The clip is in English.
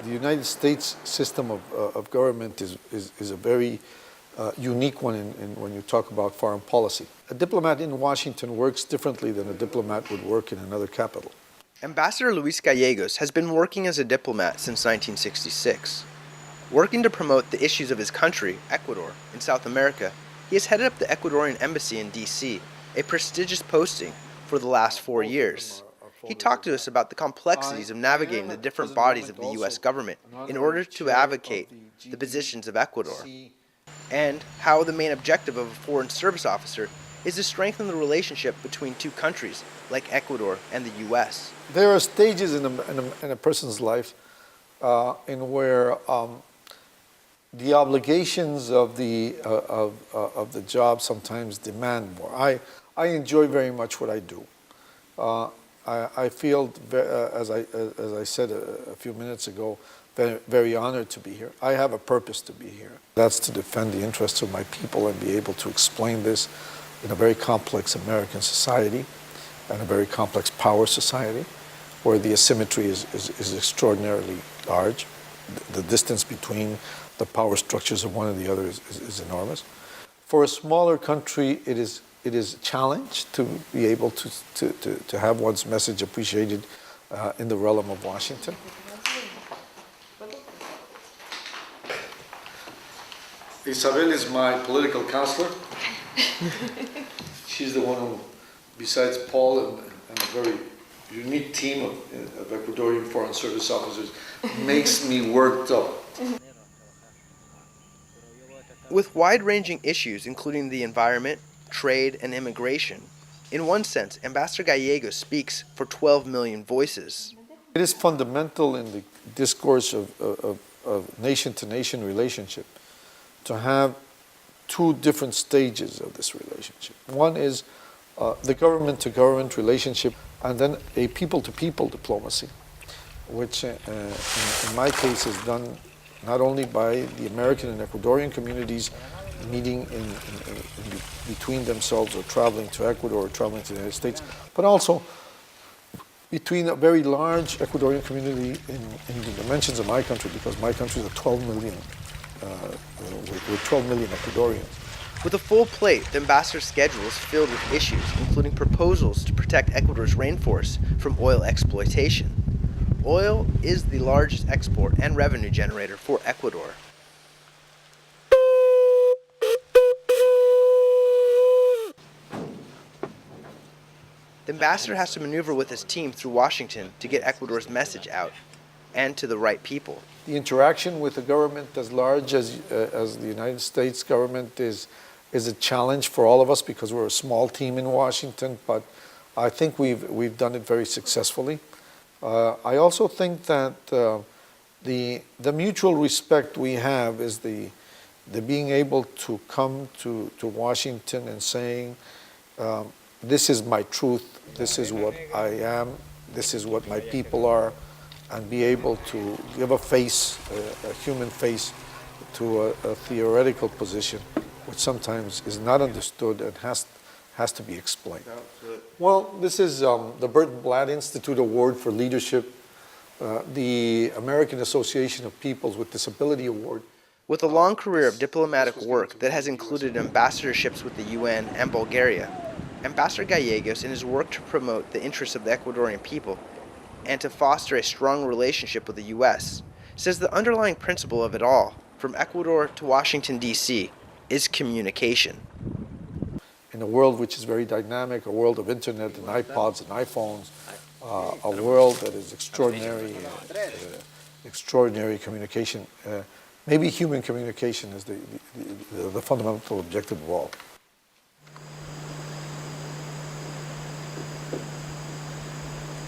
The United States system of government is a very unique one when you talk about foreign policy. A diplomat in Washington works differently than a diplomat would work in another capital. Ambassador Luis Gallegos has been working as a diplomat since 1966. Working to promote the issues of his country, Ecuador, in South America, he has headed up the Ecuadorian embassy in D.C., a prestigious posting, for the last 4 years. He talked to us about the complexities of navigating the different bodies of the U.S. government in order to advocate the positions of Ecuador, and how the main objective of a foreign service officer is to strengthen the relationship between two countries like Ecuador and the U.S. There are stages in a person's life in where the obligations of the job sometimes demand more. I enjoy very much what I do. I feel, as I said a few minutes ago, very, very honored to be here. I have a purpose to be here. That's to defend the interests of my people and be able to explain this in a very complex American society and a very complex power society where the asymmetry is extraordinarily large. The distance between the power structures of one and the other is enormous. For a smaller country, it is a challenge to be able to have one's message appreciated in the realm of Washington. Isabel is my political counselor. She's the one who, besides Paul and a very unique team of Ecuadorian Foreign Service officers, makes me worked up. With wide-ranging issues including the environment, trade, and immigration, in one sense, Ambassador Gallegos speaks for 12 million voices. It is fundamental in the discourse of nation-to-nation relationship to have two different stages of this relationship. One is the government-to-government relationship, and then a people-to-people diplomacy, which in my case is done not only by the American and Ecuadorian communities meeting between themselves or traveling to Ecuador or traveling to the United States, but also between a very large Ecuadorian community in the dimensions of my country, because my country is 12 million, with 12 million Ecuadorians. With a full plate, the ambassador's schedule is filled with issues, including proposals to protect Ecuador's rainforests from oil exploitation. Oil is the largest export and revenue generator for Ecuador. The ambassador has to maneuver with his team through Washington to get Ecuador's message out, and to the right people. The interaction with a government as large as the United States government is a challenge for all of us because we're a small team in Washington, but I think we've done it very successfully. I also think that the mutual respect we have is the being able to come to Washington and saying, this is my truth, this is what I am, this is what my people are, and be able to give a face, a human face, to a theoretical position, which sometimes is not understood and has to be explained. Well, this is the Bert Blatt Institute Award for Leadership, the American Association of Peoples with Disability Award. With a long career of diplomatic work that has included ambassadorships with the UN and Bulgaria, Ambassador Gallegos, in his work to promote the interests of the Ecuadorian people and to foster a strong relationship with the U.S., says the underlying principle of it all, from Ecuador to Washington, D.C., is communication. In a world which is very dynamic, a world of internet and iPods and iPhones, a world that is extraordinary communication, maybe human communication is the fundamental objective of all.